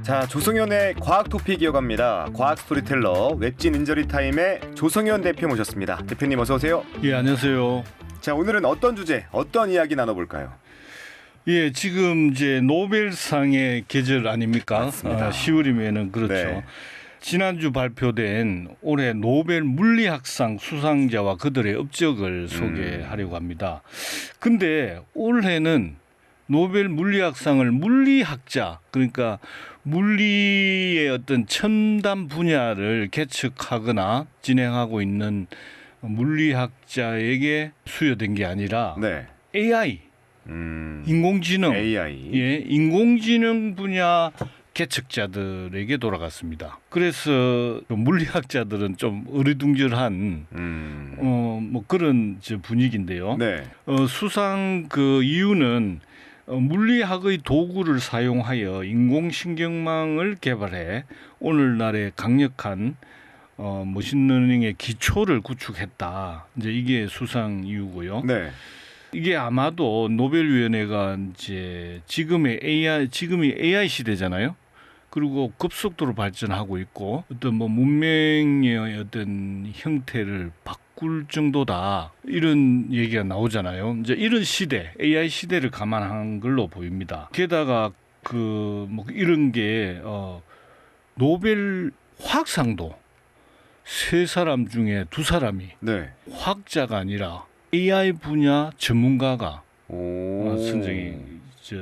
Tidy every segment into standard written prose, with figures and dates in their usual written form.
자, 조성현의 과학 토픽 이어갑니다. 과학 스토리텔러 웹진 인저리 타임의 조성현 대표 모셨습니다. 대표님 어서 오세요. 예, 안녕하세요. 자, 오늘은 어떤 주제, 어떤 이야기 나눠볼까요? 예, 지금 이제 노벨상의 계절 아닙니까? 맞습니다. 10월이면은 그렇죠. 네. 지난주 발표된 올해 노벨 물리학상 수상자와 그들의 업적을 소개하려고 합니다. 근데 올해는 노벨 물리학상을 물리학자, 그러니까 물리의 어떤 첨단 분야를 개척하거나 진행하고 있는 물리학자에게 수여된 게 아니라 네. AI, 인공지능, AI. 예, 인공지능 분야 개척자들에게 돌아갔습니다. 그래서 물리학자들은 좀 어리둥절한 뭐 그런 분위기인데요. 네. 수상 그 이유는 물리학의 도구를 사용하여 인공신경망을 개발해 오늘날의 강력한 머신러닝의 기초를 구축했다. 이제 이게 수상 이유고요. 네. 이게 아마도 노벨위원회가 이제 지금이 AI 시대잖아요. 그리고 급속도로 발전하고 있고 어떤 뭐 문명의 어떤 형태를 바꿀 정도다 이런 얘기가 나오잖아요. 이제 이런 시대, AI 시대를 감안한 걸로 보입니다. 게다가 그 뭐 이런 게 노벨 화학상도 세 사람 중에 두 사람이 네. 화학자가 아니라 AI 분야 전문가가 오.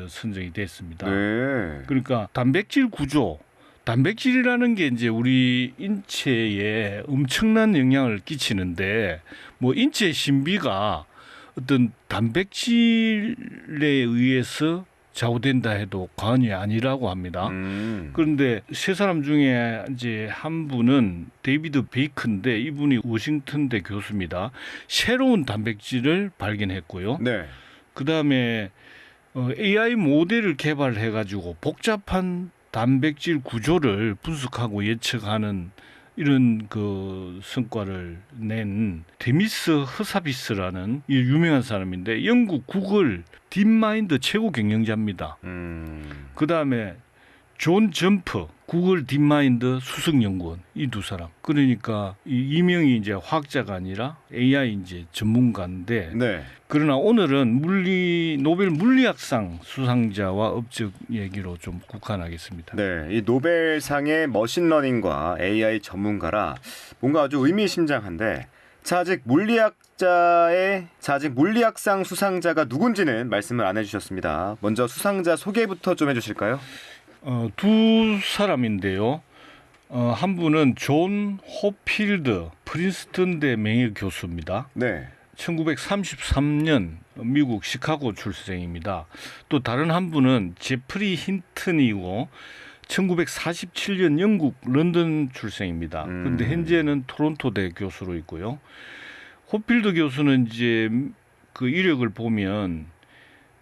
선정이 됐습니다. 네. 그러니까 단백질 구조, 단백질이라는 게 이제 우리 인체에 엄청난 영향을 끼치는데 뭐 인체 신비가 어떤 단백질에 의해서 좌우된다 해도 과언이 아니라고 합니다. 그런데 세 사람 중에 이제 한 분은 데이비드 베이컨인데 이분이 워싱턴대 교수입니다. 새로운 단백질을 발견했고요. 네. 그다음에 AI 모델을 개발해가지고 복잡한 단백질 구조를 분석하고 예측하는 이런 그 성과를 낸 데미스 허사비스라는 이 유명한 사람인데 영국 구글 딥마인드 최고 경영자입니다. 그다음에 존 점프 구글 딥마인드 수석연구원 이 두 사람. 그러니까 이명이 이제 화학자가 아니라 AI 이제 전문가인데 네. 그러나 오늘은 노벨 물리학상 수상자와 업적 얘기로 좀 국한하겠습니다. 네. 이 노벨상의 머신러닝과 AI 전문가라 뭔가 아주 의미심장한데 아직 물리학상 수상자가 누군지는 말씀을 안 해주셨습니다. 먼저 수상자 소개부터 좀 해주실까요? 두 사람인데요. 한 분은 존 호필드 프린스턴대 명예 교수입니다. 네. 1933년 미국 시카고 출생입니다. 또 다른 한 분은 제프리 힌튼이고 1947년 영국 런던 출생입니다. 그런데 현재는 토론토대 교수로 있고요. 호필드 교수는 이제 그 이력을 보면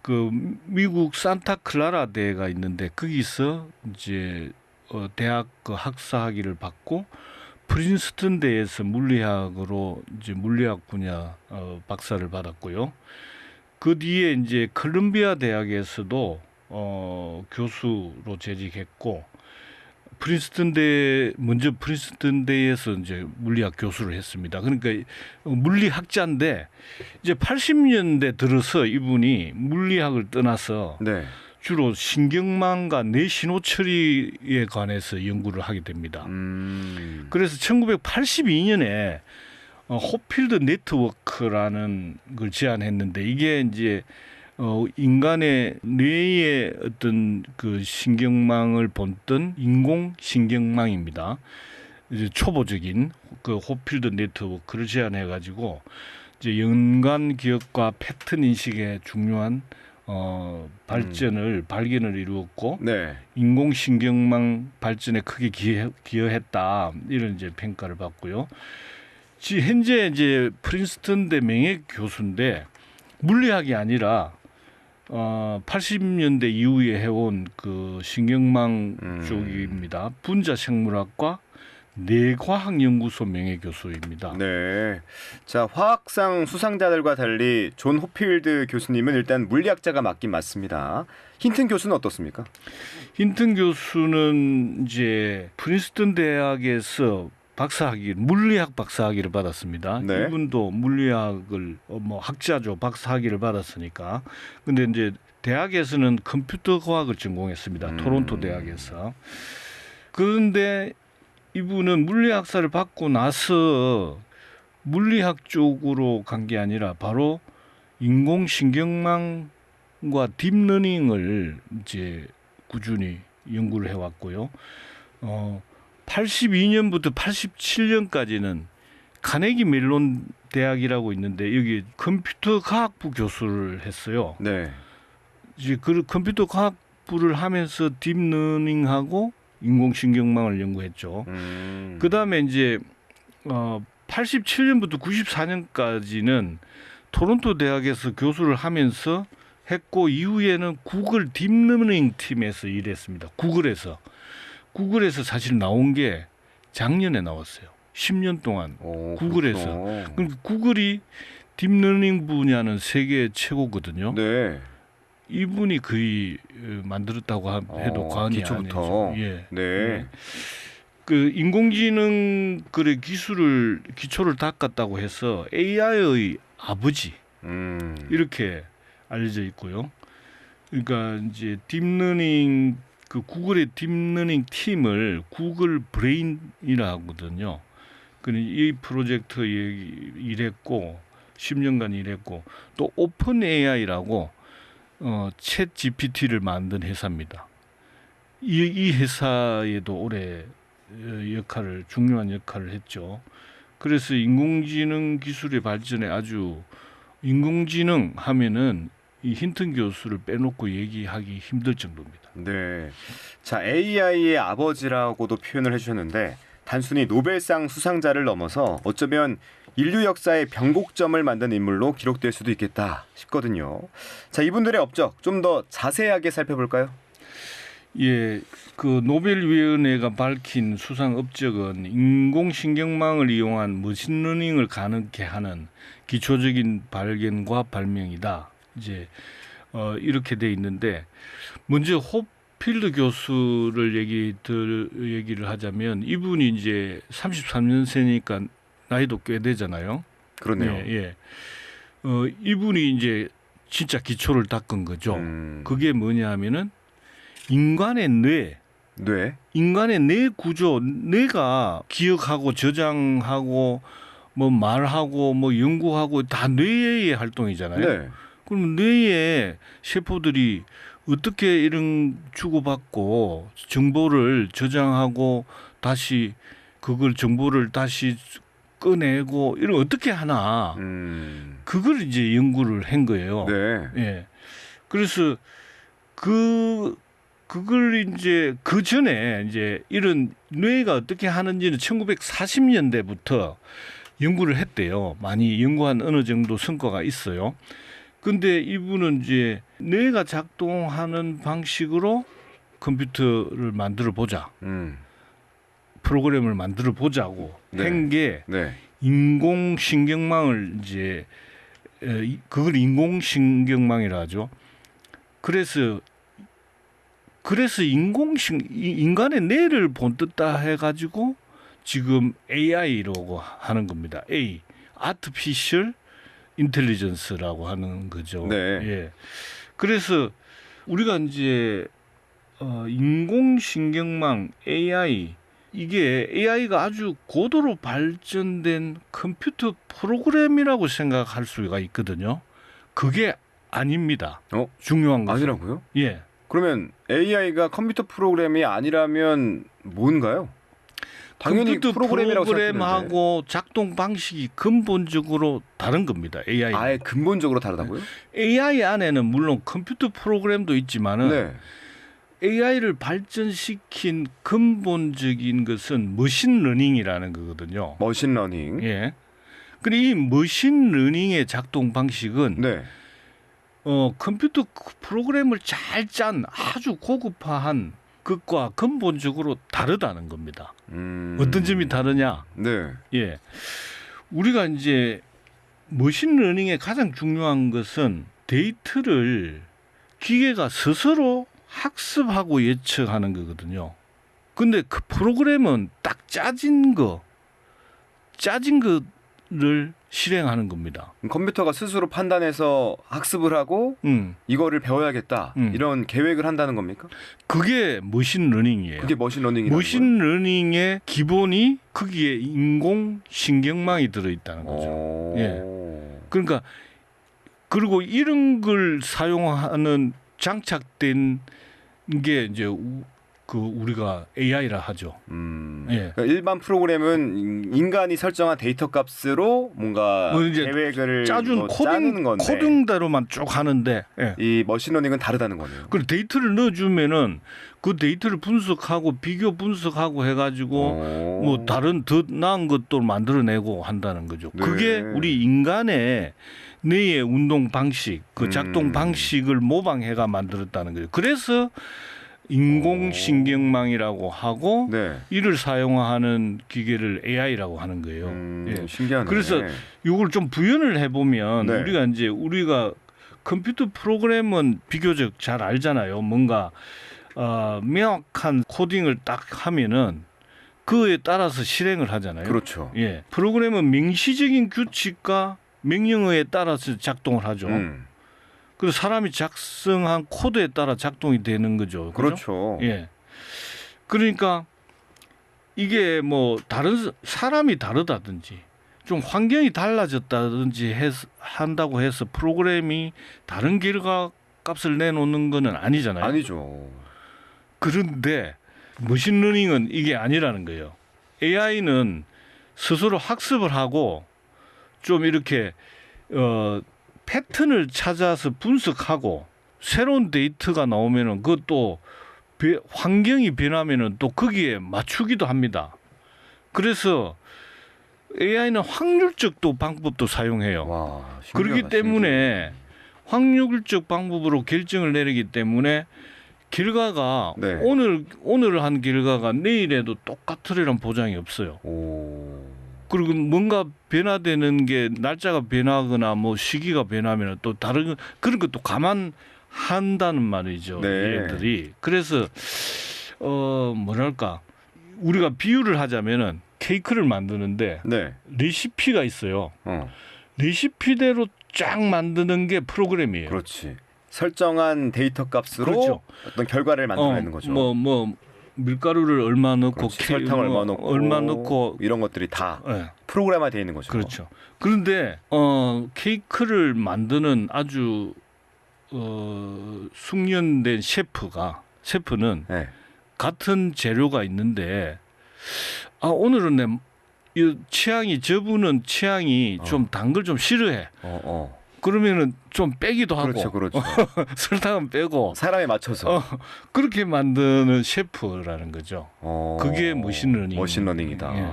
그 미국 산타클라라 대가 있는데 거기서 이제 대학 그 학사 학위를 받고 프린스턴 대에서 물리학으로 이제 물리학 분야 박사를 받았고요. 그 뒤에 이제 컬럼비아 대학에서도 교수로 재직했고 먼저 프린스턴 대에서 이제 물리학 교수를 했습니다. 그러니까 물리학자인데 이제 80년대 들어서 이분이 물리학을 떠나서 네. 주로 신경망과 뇌신호 처리에 관해서 연구를 하게 됩니다. 그래서 1982년에 호필드 네트워크라는 걸 제안했는데 이게 이제 인간의 뇌의 어떤 그 신경망을 본뜬 인공 신경망입니다. 이제 초보적인 그 호필드 네트워크를 제안해 가지고 이제 연관 기억과 패턴 인식에 중요한 발견을 이루었고 네. 인공신경망 발전에 크게 기여했다 이런 이제 평가를 받고요. 현재 이제 프린스턴대 명예 교수인데 물리학이 아니라 80년대 이후에 해온 그 신경망 쪽입니다. 분자생물학과 내과학연구소 명예교수입니다. 네. 자, 화학상 수상자들과 달리 존 호필드 교수님은 일단 물리학자가 맞긴 맞습니다. 힌튼 교수는 어떻습니까? 힌튼 교수는 이제 프린스턴 대학에서 물리학 박사학위를 받았습니다. 네. 이분도 물리학을 학자죠. 박사학위를 받았으니까. 근데 이제 대학에서는 컴퓨터 과학을 전공했습니다. 토론토 대학에서. 그런데 이분은 물리학사를 받고 나서 물리학 쪽으로 간 게 아니라 바로 인공신경망과 딥러닝을 이제 꾸준히 연구를 해왔고요. 82년부터 87년까지는 카네기 멜론 대학이라고 있는데 여기 컴퓨터 과학부 교수를 했어요. 네. 이제 그 컴퓨터 과학부를 하면서 딥러닝하고 인공신경망을 연구했죠. 그다음에 이제 87년부터 94년까지는 토론토 대학에서 교수를 하면서 했고 이후에는 구글 딥러닝 팀에서 일했습니다. 구글에서 사실 나온 게 작년에 나왔어요. 10년 동안 구글에서. 그렇구나. 그러니까 구글이 딥러닝 분야는 세계 최고거든요. 네. 이분이 거의 만들었다고 해도 과언이 기초부터. 아니죠. 예. 네. 그 인공지능 그의 기초를 닦았다고 해서 AI의 아버지 이렇게 알려져 있고요. 그러니까 이제 딥러닝 그 구글의 딥러닝 팀을 구글 브레인이라 하거든요. 이 프로젝트에 일했고 10년간 일했고 또 오픈 AI라고 챗 GPT를 만든 회사입니다. 이 회사에도 오래 중요한 역할을 했죠. 그래서 인공지능 기술의 발전에 아주 인공지능 하면은 이 힌튼 교수를 빼놓고 얘기하기 힘들 정도입니다. 네. 자, AI의 아버지라고도 표현을 해주셨는데 단순히 노벨상 수상자를 넘어서 어쩌면 인류 역사의 변곡점을 만든 인물로 기록될 수도 있겠다 싶거든요. 자, 이분들의 업적 좀 더 자세하게 살펴볼까요? 예, 그 노벨위원회가 밝힌 수상 업적은 인공신경망을 이용한 머신러닝을 가능케 하는 기초적인 발견과 발명이다. 이제 이렇게 돼 있는데 먼저 호필드 교수를 얘기를 하자면 이분이 이제 33년생이니까 나이도 꽤 되잖아요. 그렇네요. 예. 이분이 이제 진짜 기초를 닦은 거죠. 그게 뭐냐 하면은 인간의 뇌 구조, 뇌가 기억하고 저장하고 뭐 말하고 뭐 연구하고 다 뇌의 활동이잖아요. 네. 그럼 뇌의 세포들이 어떻게 이런 주고받고 정보를 저장하고 다시 그걸 정보를 다시 꺼내고 이런 어떻게 하나 그걸 이제 연구를 한 거예요. 네. 예. 그래서 그걸 이제 그 전에 이제 이런 뇌가 어떻게 하는지는 1940년대부터 연구를 했대요. 많이 연구한 어느 정도 성과가 있어요. 근데 이분은 이제 뇌가 작동하는 방식으로 컴퓨터를 만들어 보자. 프로그램을 만들어 보자고 네. 한 게 네. 인공신경망을 이제 그걸 인공신경망이라 하죠. 그래서 인간의 뇌를 본뜬다 해가지고 지금 AI라고 하는 겁니다. Artificial Intelligence라고 하는 거죠. 네. 예. 그래서 우리가 이제 인공신경망 이게 AI가 아주 고도로 발전된 컴퓨터 프로그램이라고 생각할 수가 있거든요. 그게 아닙니다. 중요한 것은. 아니라고요? 예. 그러면 AI가 컴퓨터 프로그램이 아니라면 뭔가요? 당연히 컴퓨터 프로그램이라고 생각했는데. 프로그램하고 작동 방식이 근본적으로 다른 겁니다. AI. 아예 근본적으로 다르다고요? AI 안에는 물론 컴퓨터 프로그램도 있지만은 네. AI를 발전시킨 근본적인 것은 머신러닝이라는 거거든요. 머신러닝. 예. 근데 이 머신러닝의 작동 방식은 네. 컴퓨터 프로그램을 잘 짠 아주 고급화한 것과 근본적으로 다르다는 겁니다. 음. 어떤 점이 다르냐? 네. 예, 우리가 이제 머신러닝의 가장 중요한 것은 데이터를 기계가 스스로 학습하고 예측하는 거거든요. 근데 그 프로그램은 딱 짜진 거를 실행하는 겁니다. 컴퓨터가 스스로 판단해서 학습을 하고 이거를 배워야겠다 이런 계획을 한다는 겁니까? 그게 머신러닝이에요. 그게 머신러닝이라는 거예요? 머신러닝의 기본이 거기에 인공신경망이 들어있다는 거죠. 예. 그러니까 그리고 이런 걸 사용하는 장착된 게 이제 우리가 AI라 하죠. 예. 그러니까 일반 프로그램은 인간이 설정한 데이터 값으로 뭔가 뭐 이제 계획을 짜준 짜는 건데 코딩대로만 쭉 하는데 예. 이 머신러닝은 다르다는 거네요. 그 데이터를 넣어주면은 그 데이터를 분석하고 비교 분석하고 해가지고 뭐 다른 더 나은 것도 만들어내고 한다는 거죠. 네. 그게 우리 인간의 뇌의 운동 방식, 그 작동 방식을 모방해가 만들었다는 거죠. 그래서 인공신경망이라고 하고 네. 이를 사용하는 기계를 AI라고 하는 거예요. 예. 신기하네. 그래서 이걸 좀 부연을 해보면 네. 우리가 컴퓨터 프로그램은 비교적 잘 알잖아요. 뭔가 명확한 코딩을 딱 하면은 그에 따라서 실행을 하잖아요. 그렇죠. 예. 프로그램은 명시적인 규칙과 명령어에 따라서 작동을 하죠. 그래서 사람이 작성한 코드에 따라 작동이 되는 거죠. 그렇죠. 예. 그러니까 이게 뭐 다른 사람이 다르다든지 좀 환경이 달라졌다든지 한다고 해서 프로그램이 다른 결과 값을 내놓는 거는 아니잖아요. 아니죠. 그런데 머신러닝은 이게 아니라는 거예요. AI는 스스로 학습을 하고 좀 이렇게 패턴을 찾아서 분석하고 새로운 데이터가 나오면은 그것도 환경이 변하면은 또 거기에 맞추기도 합니다. 그래서 AI는 확률적 방법도 사용해요. 와, 그렇기 때문에 확률적 방법으로 결정을 내리기 때문에 결과가 네. 오늘 한 결과가 내일에도 똑같으리란 보장이 없어요. 그리고 뭔가 변화되는 게 날짜가 변하거나 뭐 시기가 변하면 또 다른 그런 것도 감안한다는 말이죠. 네. 얘들이. 그래서 뭐랄까 우리가 비유를 하자면은 케이크를 만드는데 네. 레시피가 있어요. 레시피대로 쫙 만드는 게 프로그램이에요. 그렇지. 설정한 데이터 값으로 그렇죠. 어떤 결과를 만들어내는 거죠. 뭐 밀가루를 얼마 넣고 설탕을 얼마 넣고 이런 것들이 다 네. 프로그램화되어 있는 거죠. 그렇죠. 그런데 케이크를 만드는 아주 숙련된 셰프는 네. 같은 재료가 있는데 오늘은 저분은 취향이 좀 단 걸 좀 싫어해. 그러면은 좀 빼기도 하고. 그렇죠. 설탕은 빼고. 사람에 맞춰서. 그렇게 만드는 셰프라는 거죠. 그게 머신러닝이다. 예.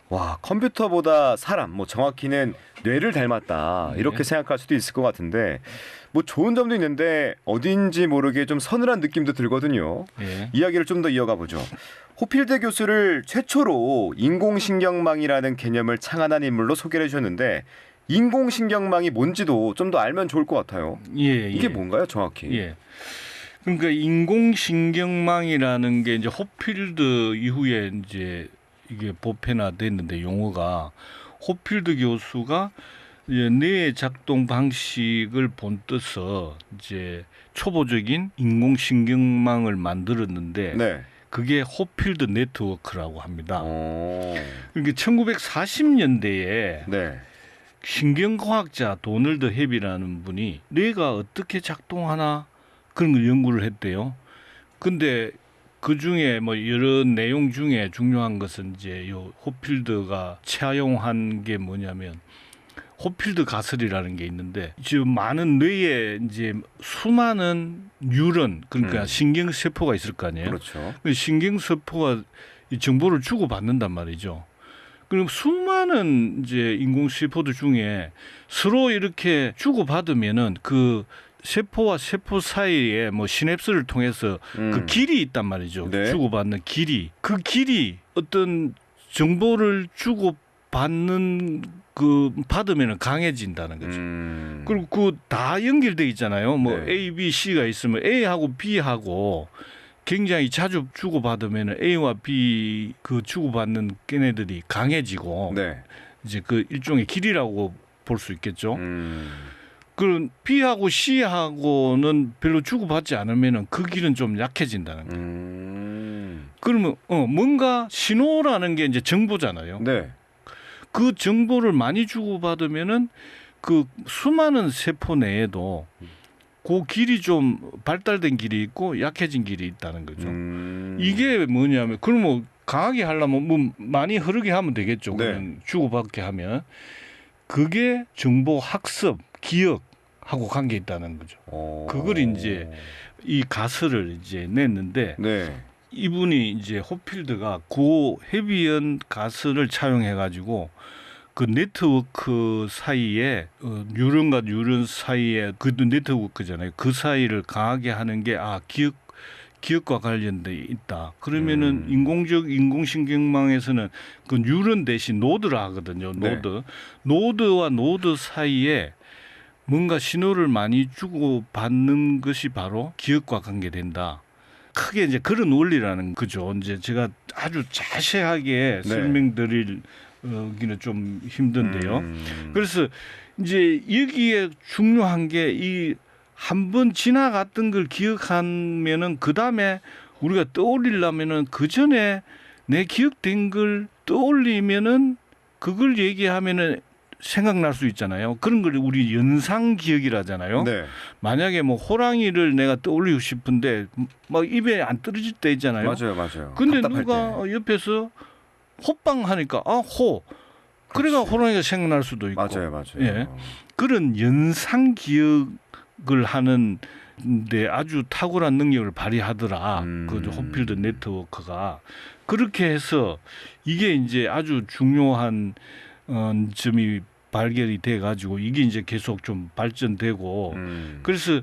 와, 컴퓨터보다 사람, 뭐 정확히는 뇌를 닮았다 이렇게 생각할 수도 있을 것 같은데 뭐 좋은 점도 있는데 어딘지 모르게 좀 서늘한 느낌도 들거든요. 예. 이야기를 좀 더 이어가 보죠. 호필드 교수를 최초로 인공신경망이라는 개념을 창안한 인물로 소개를 해주셨는데 인공신경망이 뭔지도 좀 더 알면 좋을 것 같아요. 이게 뭔가요, 정확히? 예. 그러니까 인공신경망이라는 게 이제 호필드 이후에 이제 이게 보편화됐는데 용어가 호필드 교수가 이제 뇌의 작동 방식을 본떠서 이제 초보적인 인공신경망을 만들었는데 네. 그게 호필드 네트워크라고 합니다. 그러니까 1940년대에 네. 신경과학자 도널드 헵이라는 분이 뇌가 어떻게 작동하나 그런 걸 연구를 했대요. 근데 그 중에 뭐 여러 내용 중에 중요한 것은 이제 요 호필드가 차용한 게 뭐냐면 호필드 가설이라는 게 있는데 지금 많은 뇌에 이제 수많은 뉴런 그러니까 신경세포가 있을 거 아니에요. 그렇죠. 신경세포가 이 정보를 주고받는단 말이죠. 그럼 수많은 이제 인공세포들 중에 서로 이렇게 주고받으면은 그 세포와 세포 사이에 뭐 시냅스를 통해서 그 길이 있단 말이죠. 네. 주고받는 길이. 그 길이 어떤 정보를 주고받는 그 받으면 강해진다는 거죠. 그리고 그 다 연결돼 있잖아요. 뭐 네. A, B, C가 있으면 A하고 B하고 굉장히 자주 주고받으면 A와 B 그 주고받는 걔네들이 강해지고 네. 이제 그 일종의 길이라고 볼 수 있겠죠. 그럼 B하고 C하고는 별로 주고받지 않으면은 그 길은 좀 약해진다는 거예요. 그러면 뭔가 신호라는 게 이제 정보잖아요. 네. 그 정보를 많이 주고받으면은 그 수많은 세포 내에도 그 길이 좀 발달된 길이 있고 약해진 길이 있다는 거죠. 이게 뭐냐면 그러면 강하게 하려면 뭐 많이 흐르게 하면 되겠죠. 네. 그냥 주고받게 하면 그게 정보 학습, 기억하고 관계 있다는 거죠. 그걸 이제 이 가설을 이제 냈는데 네. 이분이 이제 호필드가 고 헤비언 가설을 차용해 가지고 그 네트워크 사이에 뉴런과 뉴런 사이에 그 네트워크잖아요. 그 사이를 강하게 하는 게 기억과 관련돼 있다. 그러면은 인공신경망에서는 그 뉴런 대신 노드라 하거든요. 노드. 네. 노드와 노드 사이에 뭔가 신호를 많이 주고 받는 것이 바로 기억과 관계된다. 크게 이제 그런 원리라는 거죠. 이제 제가 아주 자세하게 네. 설명드리기는 좀 힘든데요. 그래서 이제 여기에 중요한 게 이 한 번 지나갔던 걸 기억하면은 그 다음에 우리가 떠올리려면은 그 전에 내 기억된 걸 떠올리면은 그걸 얘기하면은 생각날 수 있잖아요. 그런 걸 우리 연상 기억이라잖아요. 네. 만약에 뭐 호랑이를 내가 떠올리고 싶은데 막 입에 안 떨어질 때 있잖아요. 맞아요, 맞아요. 근데 답답할 누가 때. 옆에서 호빵 하니까 호. 그래가 그렇지. 호랑이가 생각날 수도 있고. 맞아요, 맞아요. 예. 그런 연상 기억을 하는데 아주 탁월한 능력을 발휘하더라. 그 호필드 네트워크가 그렇게 해서 이게 이제 아주 중요한 점이 발견이 돼 가지고 이게 이제 계속 좀 발전되고 그래서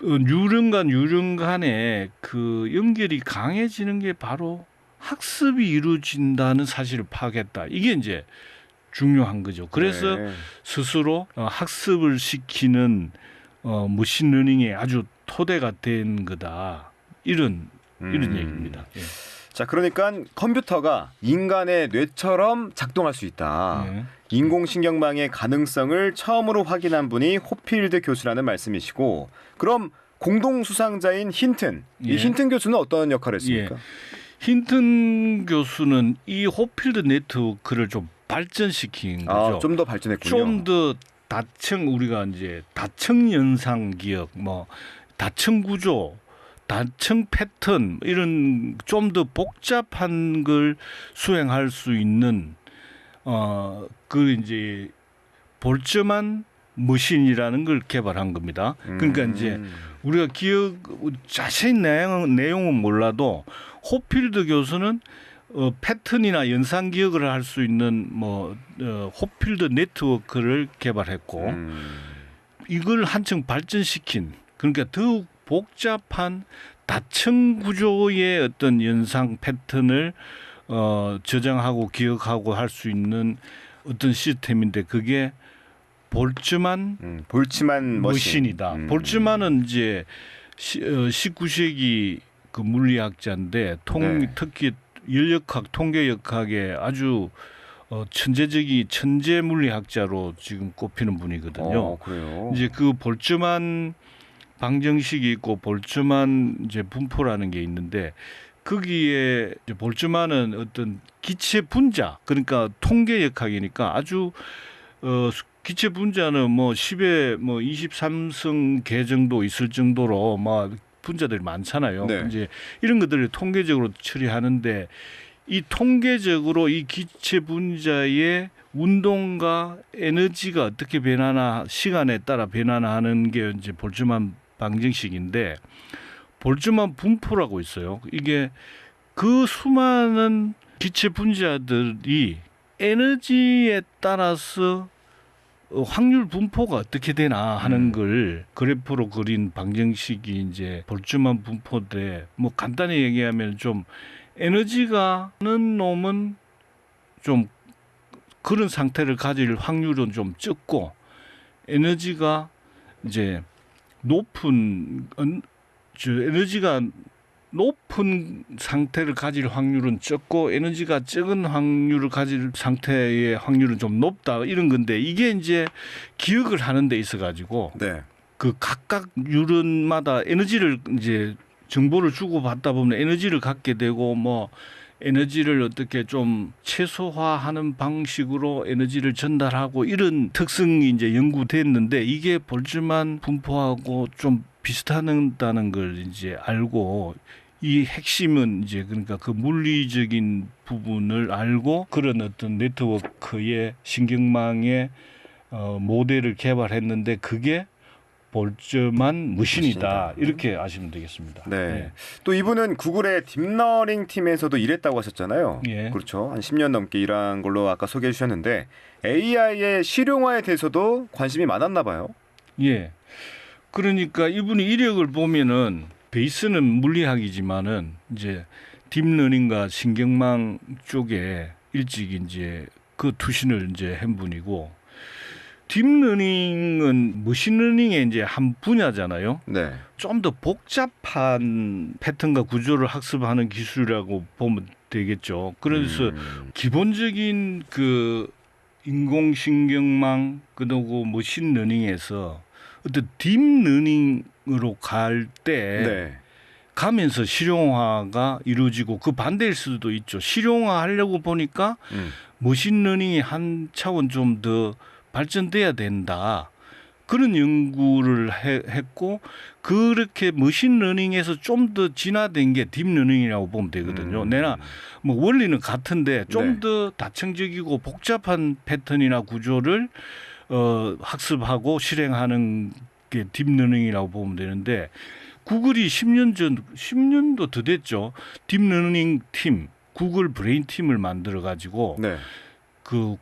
뉴런과 뉴런 간에 그 연결이 강해지는 게 바로 학습이 이루어진다는 사실을 파악했다. 이게 이제 중요한 거죠. 그래서 네. 스스로 학습을 시키는 머신러닝의 아주 토대가 된 거다. 이런 얘기입니다. 예. 자, 그러니까 컴퓨터가 인간의 뇌처럼 작동할 수 있다. 예. 인공신경망의 가능성을 처음으로 확인한 분이 호필드 교수라는 말씀이시고, 그럼 공동 수상자인 힌튼, 이 예. 힌튼 교수는 어떤 역할을 했습니까? 힌튼 교수는 이 호필드 네트워크를 좀 발전시킨 거죠. 좀 더 발전했군요. 좀 더 우리가 이제 다층 연상 기억, 뭐 다층 구조, 다층 패턴 이런 좀 더 복잡한 걸 수행할 수 있는 그 이제 볼트만 머신이라는 걸 개발한 겁니다. 그러니까 이제 우리가 자세한 내용은 몰라도 호필드 교수는 패턴이나 연상 기억을 할 수 있는 호필드 네트워크를 개발했고 이걸 한층 발전시킨 그러니까 더욱 복잡한 다층 구조의 어떤 연상 패턴을 저장하고 기억하고 할 수 있는 어떤 시스템인데 그게 볼츠만 머신이다. 볼츠만은 이제 19세기 그 물리학자인데 네. 특히 연력학, 통계역학의 아주 천재 물리학자로 지금 꼽히는 분이거든요. 그래요. 이제 그 볼츠만 방정식이 있고 볼츠만 이제 분포라는 게 있는데 거기에 이제 볼츠만은 어떤 기체 분자 그러니까 통계역학이니까 아주 기체 분자는 뭐 10에 뭐 23성 개 정도 있을 정도로 막 분자들이 많잖아요. 네. 이제 이런 것들을 통계적으로 처리하는데 이 통계적으로 이 기체 분자의 운동과 에너지가 어떻게 변하나 시간에 따라 변하나 하는 게 이제 볼츠만 방정식인데 볼츠만 분포라고 있어요. 이게 그 수많은 기체 분자들이 에너지에 따라서 확률 분포가 어떻게 되나 하는 걸 그래프로 그린 방정식이 이제 볼츠만 분포인데 뭐 간단히 얘기하면 좀 에너지가 많은 놈은 좀 그런 상태를 가질 확률은 좀 적고 에너지가 이제 에너지가 높은 상태를 가질 확률은 적고 에너지가 적은 확률을 가질 상태의 확률은 좀 높다 이런 건데 이게 이제 기억을 하는 데 있어 가지고 네. 그 각각 유런마다 에너지를 이제 정보를 주고 받다 보면 에너지를 갖게 되고 뭐 에너지를 어떻게 좀 최소화하는 방식으로 에너지를 전달하고 이런 특성이 이제 연구됐는데 이게 볼츠만 분포하고 좀 비슷하다는 걸 이제 알고 이 핵심은 이제 그러니까 그 물리적인 부분을 알고 그런 어떤 네트워크의 신경망의 모델을 개발했는데 그게 볼츠만 머신이다. 이렇게 아시면 되겠습니다. 네. 또 이분은 구글의 딥러닝 팀에서도 일했다고 하셨잖아요. 예. 그렇죠. 한 10년 넘게 일한 걸로 아까 소개해 주셨는데 AI의 실용화에 대해서도 관심이 많았나 봐요. 예. 그러니까 이분이 이력을 보면은 베이스는 물리학이지만은 이제 딥러닝과 신경망 쪽에 일찍 이제 그 투신을 이제 한 분이고 딥러닝은 머신러닝의 이제 한 분야잖아요. 네. 좀 더 복잡한 패턴과 구조를 학습하는 기술이라고 보면 되겠죠. 그래서 기본적인 그 인공신경망 그리고 머신러닝에서 어떤 딥러닝으로 갈 때 네. 가면서 실용화가 이루어지고 그 반대일 수도 있죠. 실용화 하려고 보니까 머신러닝이 한 차원 좀 더 발전돼야 된다. 그런 연구를 했고 그렇게 머신러닝에서 좀 더 진화된 게 딥러닝이라고 보면 되거든요. 내가 뭐 원리는 같은데 좀 더 다층적이고 복잡한 패턴이나 구조를 학습하고 실행하는 게 딥러닝이라고 보면 되는데 구글이 10년도 더 됐죠. 딥러닝 팀, 구글 브레인 팀을 만들어 가지고 네. 그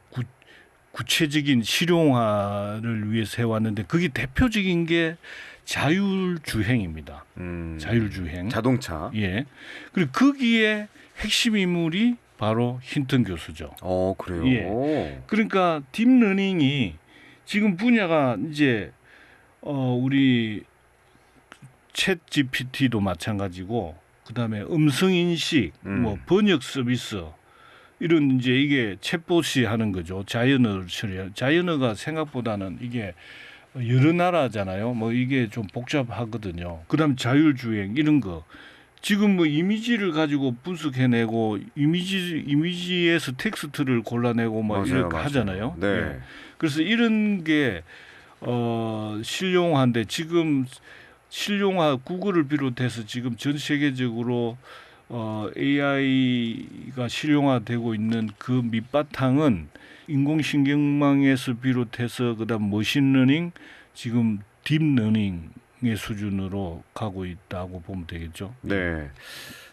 구체적인 실용화를 위해서 해왔는데 그게 대표적인 게 자율주행입니다. 자율주행. 자동차. 예. 그리고 거기에 핵심 인물이 바로 힌턴 교수죠. 그래요. 예. 그러니까 딥러닝이 지금 분야가 이제 우리 챗 GPT도 마찬가지고 그다음에 음성 인식, 뭐 번역 서비스 이런 이제 이게 챗봇이 하는 거죠. 자연어 처리. 자연어가 생각보다는 이게 여러 나라잖아요. 뭐 이게 좀 복잡하거든요. 그다음 자율주행 이런 거. 지금 뭐 이미지를 가지고 분석해내고 이미지에서 텍스트를 골라내고 뭐 이렇게 하잖아요. 네. 예. 그래서 이런 게 실용화인데 지금 실용화 구글을 비롯해서 지금 전 세계적으로 AI가 실용화되고 있는 그 밑바탕은 인공신경망에서 비롯해서 그다음 머신러닝 지금 딥러닝의 수준으로 가고 있다고 보면 되겠죠. 네.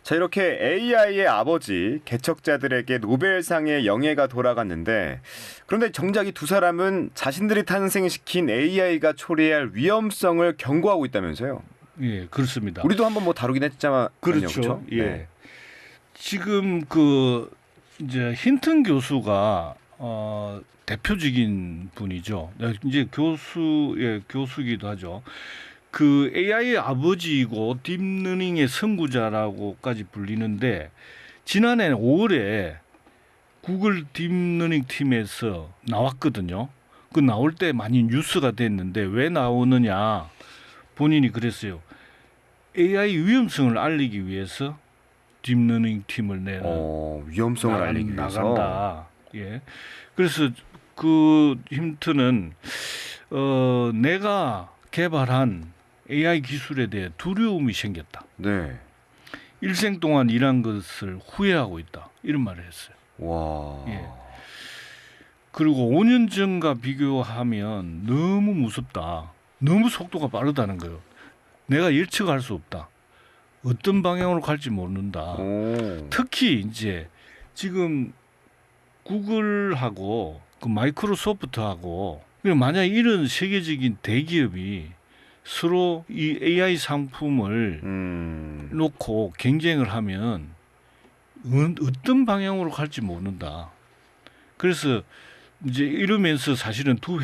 자, 이렇게 AI의 아버지 개척자들에게 노벨상의 영예가 돌아갔는데 그런데 정작 이 두 사람은 자신들이 탄생시킨 AI가 초래할 위험성을 경고하고 있다면서요. 예, 그렇습니다. 우리도 한번 뭐 다루긴 했잖아요. 그렇죠. 예. 네. 지금 그 이제 힌턴 교수가 대표적인 분이죠. 이제 교수기도 하죠. 그 AI의 아버지이고 딥러닝의 선구자라고까지 불리는데 지난해 5월에 구글 딥러닝 팀에서 나왔거든요. 그 나올 때 많이 뉴스가 됐는데 왜 나오느냐 본인이 그랬어요. AI 위험성을 알리기 위해서 딥러닝 팀을 내는 위험성을 알리기 위해서 나간다. 예. 그래서 그 힌트는 내가 개발한 AI 기술에 대해 두려움이 생겼다. 네. 일생 동안 일한 것을 후회하고 있다. 이런 말을 했어요. 와. 예. 그리고 5년 전과 비교하면 너무 무섭다. 너무 속도가 빠르다는 거예요. 내가 예측할 수 없다. 어떤 방향으로 갈지 모른다. 특히 이제 지금 구글하고 그 마이크로소프트하고 그럼 만약 이런 세계적인 대기업이 서로 이 AI 상품을 놓고 경쟁을 하면 어떤 방향으로 갈지 모른다. 그래서 이제 이러면서 사실은 두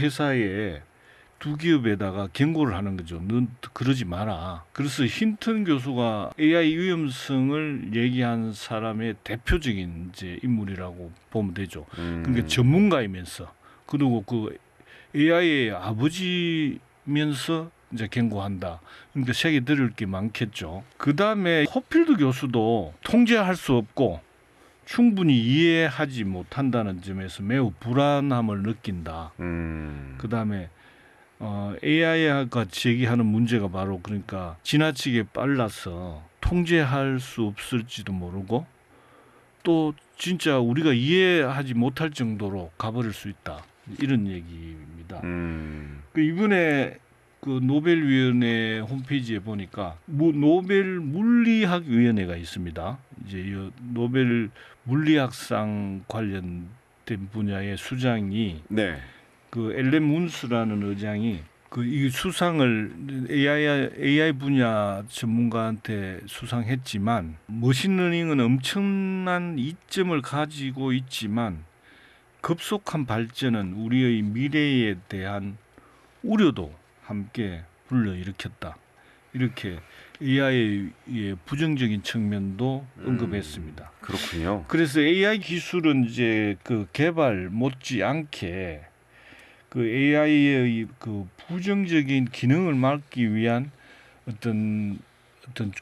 기업에다가 경고를 하는 거죠. 넌 그러지 마라. 그래서 힌턴 교수가 AI 위험성을 얘기한 사람의 대표적인 이제 인물이라고 보면 되죠. 그러니까 전문가이면서 그리고 그 AI의 아버지면서 이제 경고한다. 그러니까 세계 들을 게 많겠죠. 그 다음에 호필드 교수도 통제할 수 없고 충분히 이해하지 못한다는 점에서 매우 불안함을 느낀다. 그 다음에 AI가 제기하는 문제가 바로 그러니까 지나치게 빨라서 통제할 수 없을지도 모르고 또 진짜 우리가 이해하지 못할 정도로 가버릴 수 있다. 이런 얘기입니다. 그 이번에 그 노벨위원회 홈페이지에 보니까 노벨 물리학위원회가 있습니다. 이제 이 노벨 물리학상 관련된 분야의 수장이 네. 그 엘렌 문스라는 의장이 그 이 수상을 AI 분야 전문가한테 수상했지만 머신러닝은 엄청난 이점을 가지고 있지만 급속한 발전은 우리의 미래에 대한 우려도 함께 불러일으켰다. 이렇게 AI의 부정적인 측면도 언급했습니다. 그렇군요. 그래서 AI 기술은 이제 그 개발 못지않게 그 AI의 그 부정적인 기능을 막기 위한 어떤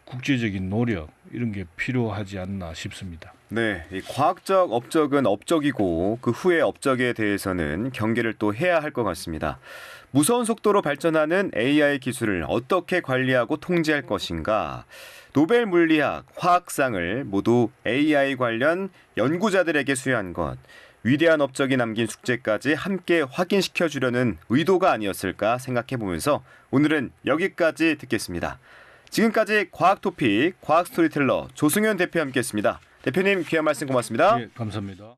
국제적인 노력 이런 게 필요하지 않나 싶습니다. 네, 이 과학적 업적은 업적이고 그 후의 업적에 대해서는 경계를 또 해야 할 것 같습니다. 무서운 속도로 발전하는 AI 기술을 어떻게 관리하고 통제할 것인가? 노벨 물리학, 화학상을 모두 AI 관련 연구자들에게 수여한 것. 위대한 업적이 남긴 숙제까지 함께 확인시켜 주려는 의도가 아니었을까 생각해 보면서 오늘은 여기까지 듣겠습니다. 지금까지 과학토픽, 과학스토리텔러 조승현 대표와 함께했습니다. 대표님 귀한 말씀 고맙습니다. 네, 감사합니다.